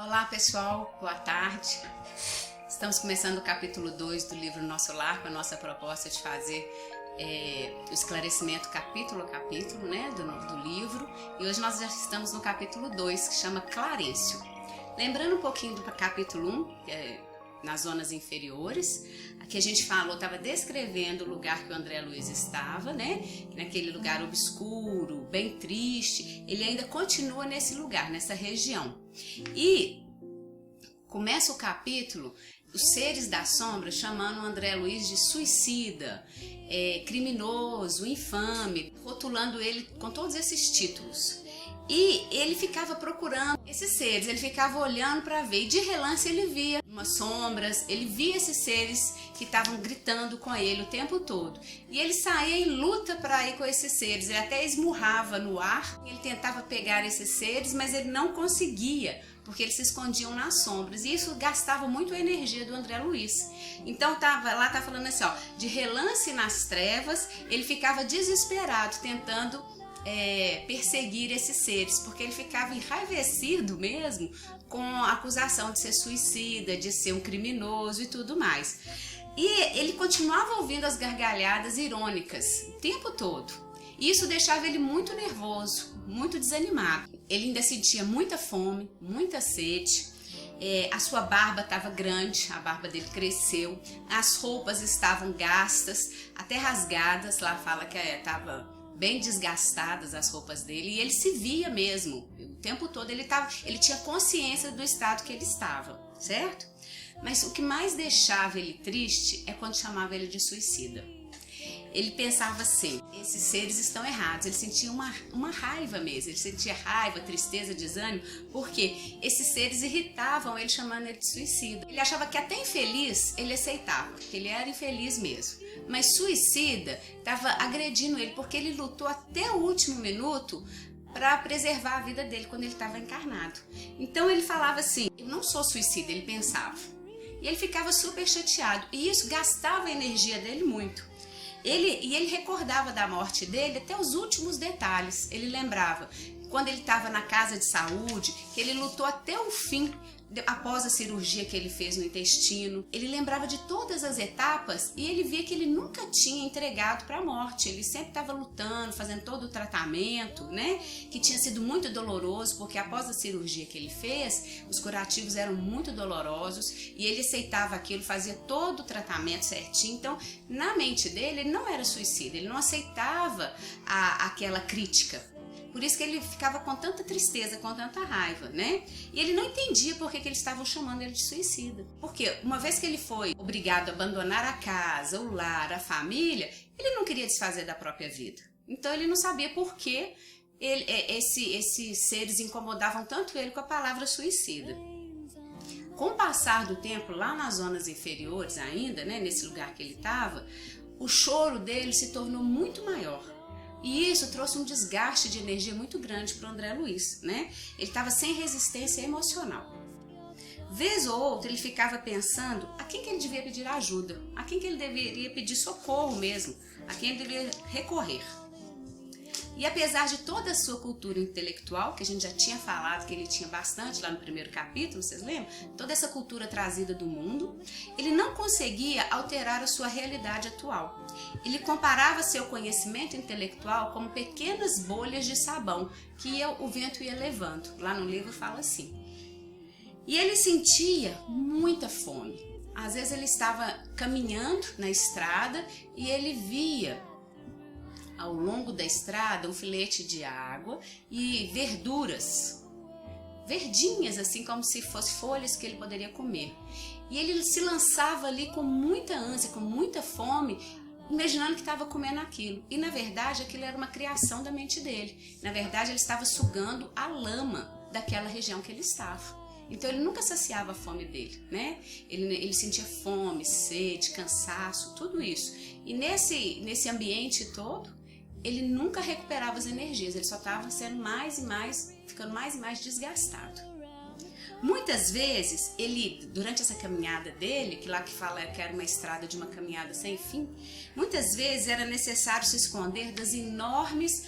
Olá pessoal, boa tarde. Estamos começando o capítulo 2 do livro Nosso Lar, com a nossa proposta de fazer o esclarecimento capítulo a capítulo, né, do livro. E hoje nós já estamos no capítulo 2, que chama Clarencio. Lembrando um pouquinho do capítulo 1, nas zonas inferiores, aqui a gente falou, estava descrevendo o lugar que o André Luiz estava, né, naquele lugar obscuro, bem triste. Ele ainda continua nesse lugar, nessa região. E começa o capítulo, os seres da sombra chamando o André Luiz de suicida, criminoso, infame, rotulando ele com todos esses títulos. E ele ficava procurando esses seres, ele ficava olhando para ver, e de relance ele via umas sombras, ele via esses seres que estavam gritando com ele o tempo todo. E ele saía em luta para ir com esses seres, ele até esmurrava no ar, ele tentava pegar esses seres, mas ele não conseguia, porque eles se escondiam nas sombras, e isso gastava muito a energia do André Luiz. Então tá falando assim, ó, de relance nas trevas, ele ficava desesperado, tentando perseguir esses seres, porque ele ficava enraivecido mesmo com a acusação de ser suicida, de ser um criminoso e tudo mais. E ele continuava ouvindo as gargalhadas irônicas o tempo todo. E isso deixava ele muito nervoso, muito desanimado. Ele ainda sentia muita fome, muita sede. A sua barba estava grande, a barba dele cresceu, as roupas estavam gastas, até rasgadas. Lá fala que estava bem desgastadas as roupas dele, e ele se via mesmo, o tempo todo ele tinha consciência do estado que ele estava, certo? Mas o que mais deixava ele triste é quando chamava ele de suicida. Ele pensava assim, esses seres estão errados, ele sentia uma raiva mesmo, ele sentia raiva, tristeza, desânimo, porque esses seres irritavam ele, chamando ele de suicida. Ele achava que até infeliz ele aceitava, que ele era infeliz mesmo, mas suicida estava agredindo ele, porque ele lutou até o último minuto para preservar a vida dele quando ele estava encarnado. Então ele falava assim, eu não sou suicida, ele pensava, e ele ficava super chateado, e isso gastava a energia dele muito. Ele recordava da morte dele até os últimos detalhes. Ele lembrava quando ele estava na casa de saúde, que ele lutou até o fim após a cirurgia que ele fez no intestino. Ele lembrava de todas as etapas e ele via que ele nunca tinha entregado para a morte. Ele sempre estava lutando, fazendo todo o tratamento, né? Que tinha sido muito doloroso, porque após a cirurgia que ele fez, os curativos eram muito dolorosos e ele aceitava aquilo, fazia todo o tratamento certinho. Então, na mente dele, ele não era suicida, ele não aceitava aquela crítica. Por isso que ele ficava com tanta tristeza, com tanta raiva, né? E ele não entendia por que eles estavam chamando ele de suicida. Porque uma vez que ele foi obrigado a abandonar a casa, o lar, a família, ele não queria desfazer da própria vida. Então ele não sabia por que esses seres incomodavam tanto ele com a palavra suicida. Com o passar do tempo, lá nas zonas inferiores ainda, né, nesse lugar que ele estava, o choro dele se tornou muito maior. E isso trouxe um desgaste de energia muito grande para o André Luiz, né? Ele estava sem resistência emocional. Vez ou outra ele ficava pensando a quem que ele devia pedir ajuda, a quem que ele deveria pedir socorro mesmo, a quem ele deveria recorrer. E apesar de toda a sua cultura intelectual, que a gente já tinha falado que ele tinha bastante lá no primeiro capítulo, vocês lembram? Toda essa cultura trazida do mundo, ele não conseguia alterar a sua realidade atual. Ele comparava seu conhecimento intelectual como pequenas bolhas de sabão que o vento ia levando. Lá no livro fala assim. E ele sentia muita fome. Às vezes ele estava caminhando na estrada e ele via ao longo da estrada um filete de água e verduras verdinhas, assim como se fossem folhas que ele poderia comer. E ele se lançava ali com muita ânsia, com muita fome, imaginando que estava comendo aquilo. E na verdade aquilo era uma criação da mente dele. Na verdade ele estava sugando a lama daquela região que ele estava. Então ele nunca saciava a fome dele, né? Ele sentia fome, sede, cansaço, tudo isso. E nesse ambiente todo, ele nunca recuperava as energias, ele só estava sendo ficando mais e mais desgastado. Muitas vezes, durante essa caminhada dele, que lá que fala que era uma estrada de uma caminhada sem fim, muitas vezes era necessário se esconder das enormes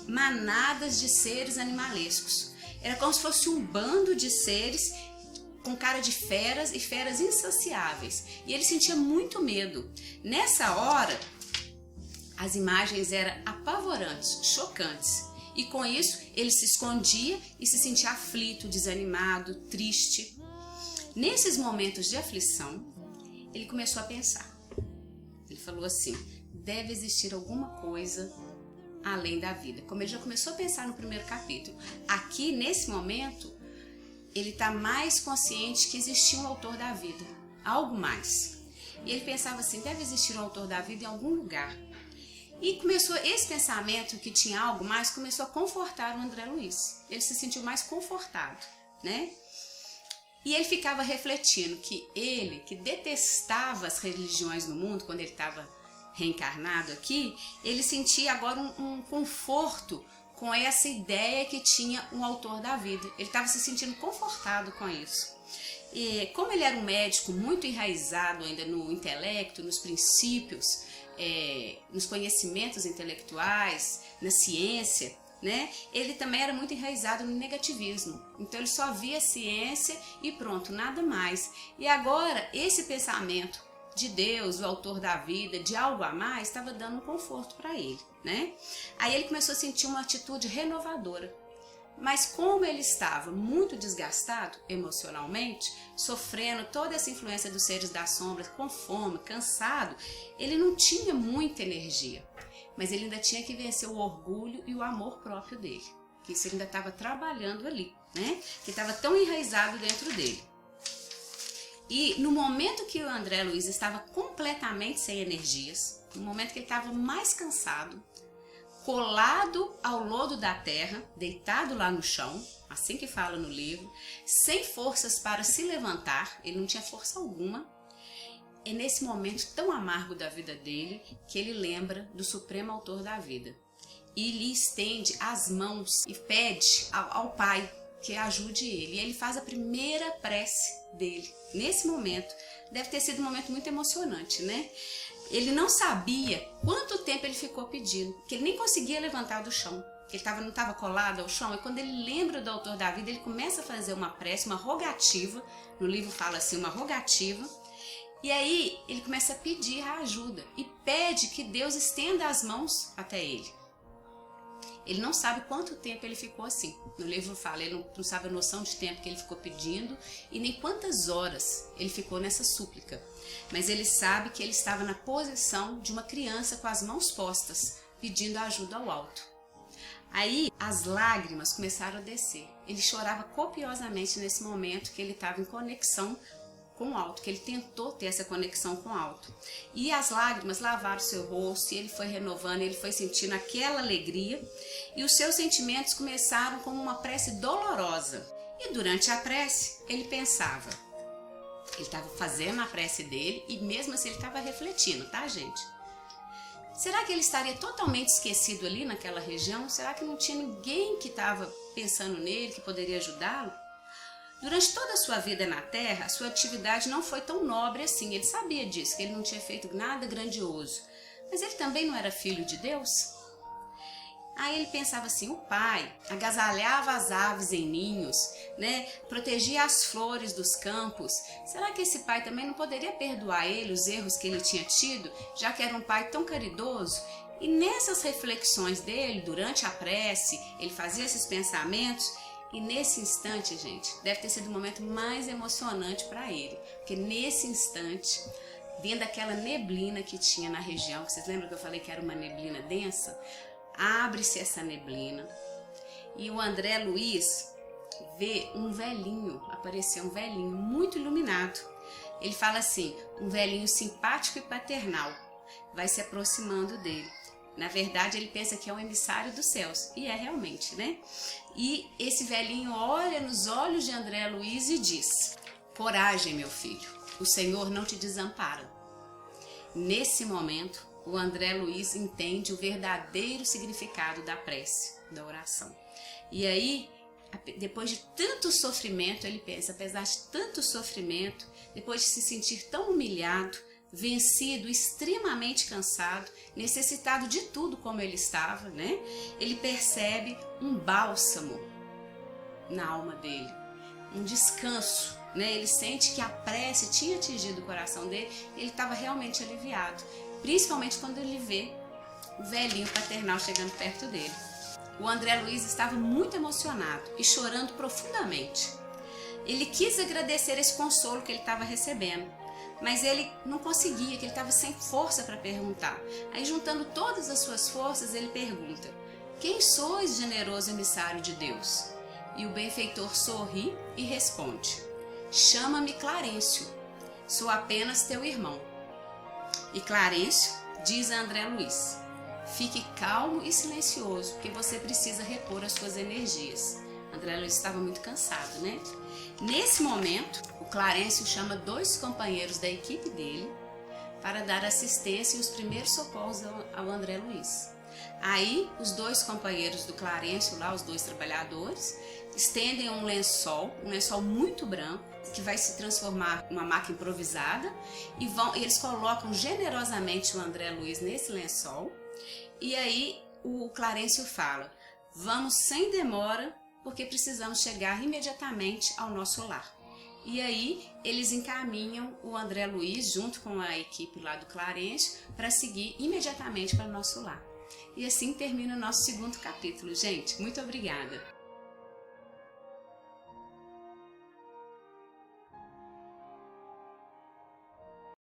manadas de seres animalescos. Era como se fosse um bando de seres com cara de feras e feras insaciáveis. E ele sentia muito medo. Nessa hora, as imagens eram apavorantes, chocantes. E com isso, ele se escondia e se sentia aflito, desanimado, triste. Nesses momentos de aflição, ele começou a pensar. Ele falou assim, deve existir alguma coisa além da vida. Como ele já começou a pensar no primeiro capítulo. Aqui, nesse momento, ele está mais consciente que existia um autor da vida, algo mais. E ele pensava assim, deve existir um autor da vida em algum lugar. E começou, esse pensamento que tinha algo mais, começou a confortar o André Luiz. Ele se sentiu mais confortado, né? E ele ficava refletindo que ele, que detestava as religiões no mundo, quando ele estava reencarnado aqui, ele sentia agora um conforto com essa ideia que tinha um autor da vida. Ele estava se sentindo confortado com isso. E como ele era um médico muito enraizado ainda no intelecto, nos princípios, nos conhecimentos intelectuais, na ciência, né? Ele também era muito enraizado no negativismo. Então ele só via a ciência e pronto, nada mais. E agora esse pensamento de Deus, o autor da vida, de algo a mais, estava dando um conforto para ele, né? Aí ele começou a sentir uma atitude renovadora. Mas como ele estava muito desgastado emocionalmente, sofrendo toda essa influência dos seres das sombras, com fome, cansado, ele não tinha muita energia. Mas ele ainda tinha que vencer o orgulho e o amor próprio dele. Que isso ele ainda estava trabalhando ali, né? Que estava tão enraizado dentro dele. E no momento que o André Luiz estava completamente sem energias, no momento que ele estava mais cansado, colado ao lodo da terra, deitado lá no chão, assim que fala no livro, sem forças para se levantar, ele não tinha força alguma. É nesse momento tão amargo da vida dele que ele lembra do Supremo Autor da vida e lhe estende as mãos e pede ao Pai que ajude ele. E ele faz a primeira prece dele. Nesse momento, deve ter sido um momento muito emocionante, né? Ele não sabia quanto tempo ele ficou pedindo, que ele nem conseguia levantar do chão. Ele não estava colado ao chão, e quando ele lembra do autor da vida, ele começa a fazer uma prece, uma rogativa, no livro fala assim, uma rogativa, e aí ele começa a pedir a ajuda, e pede que Deus estenda as mãos até ele. Ele não sabe quanto tempo ele ficou assim. No livro fala, ele não sabe a noção de tempo que ele ficou pedindo e nem quantas horas ele ficou nessa súplica. Mas ele sabe que ele estava na posição de uma criança com as mãos postas, pedindo ajuda ao alto. Aí as lágrimas começaram a descer. Ele chorava copiosamente nesse momento que ele estava em conexão com o alto, que ele tentou ter essa conexão com o alto. E as lágrimas lavaram seu rosto, e ele foi renovando, ele foi sentindo aquela alegria, e os seus sentimentos começaram como uma prece dolorosa. E durante a prece, ele pensava, ele estava fazendo a prece dele, e mesmo assim ele estava refletindo, tá, gente? Será que ele estaria totalmente esquecido ali naquela região? Será que não tinha ninguém que estava pensando nele, que poderia ajudá-lo? Durante toda a sua vida na Terra, a sua atividade não foi tão nobre assim. Ele sabia disso, que ele não tinha feito nada grandioso. Mas ele também não era filho de Deus? Aí ele pensava assim, o pai agasalhava as aves em ninhos, né? Protegia as flores dos campos. Será que esse pai também não poderia perdoar ele os erros que ele tinha tido, já que era um pai tão caridoso? E nessas reflexões dele, durante a prece, ele fazia esses pensamentos. E nesse instante, gente, deve ter sido o momento mais emocionante para ele. Porque nesse instante, dentro daquela neblina que tinha na região, que vocês lembram que eu falei que era uma neblina densa? Abre-se essa neblina e o André Luiz vê um velhinho, apareceu um velhinho muito iluminado. Ele fala assim, um velhinho simpático e paternal, vai se aproximando dele. Na verdade, ele pensa que é um emissário dos céus, e é realmente, né? E esse velhinho olha nos olhos de André Luiz e diz, coragem, meu filho, o Senhor não te desampara. Nesse momento, o André Luiz entende o verdadeiro significado da prece, da oração. E aí, depois de tanto sofrimento, ele pensa, apesar de tanto sofrimento, depois de se sentir tão humilhado, vencido, extremamente cansado, necessitado de tudo como ele estava, né? Ele percebe um bálsamo na alma dele, um descanso né? Ele sente que a prece tinha atingido o coração dele, ele estava realmente aliviado, principalmente quando ele vê o velhinho paternal chegando perto dele. O André Luiz estava muito emocionado e chorando profundamente. Ele quis agradecer esse consolo que ele estava recebendo, mas ele não conseguia, que ele estava sem força para perguntar. Aí, juntando todas as suas forças, ele pergunta: quem sois, generoso emissário de Deus? E o benfeitor sorri e responde: chama-me Clarencio, sou apenas teu irmão. E Clarencio diz a André Luiz: fique calmo e silencioso, porque você precisa repor as suas energias. André Luiz estava muito cansado, né? Nesse momento, o Clarencio chama 2 companheiros da equipe dele para dar assistência e os primeiros socorros ao André Luiz. Aí, os 2 companheiros do Clarencio, lá, os 2 trabalhadores, estendem um lençol muito branco, que vai se transformar em uma maca improvisada, e eles colocam generosamente o André Luiz nesse lençol. E aí o Clarencio fala: vamos sem demora, porque precisamos chegar imediatamente ao nosso lar. E aí eles encaminham o André Luiz junto com a equipe lá do Clarencio para seguir imediatamente para o nosso lar. E assim termina o nosso 2º capítulo, gente. Muito obrigada!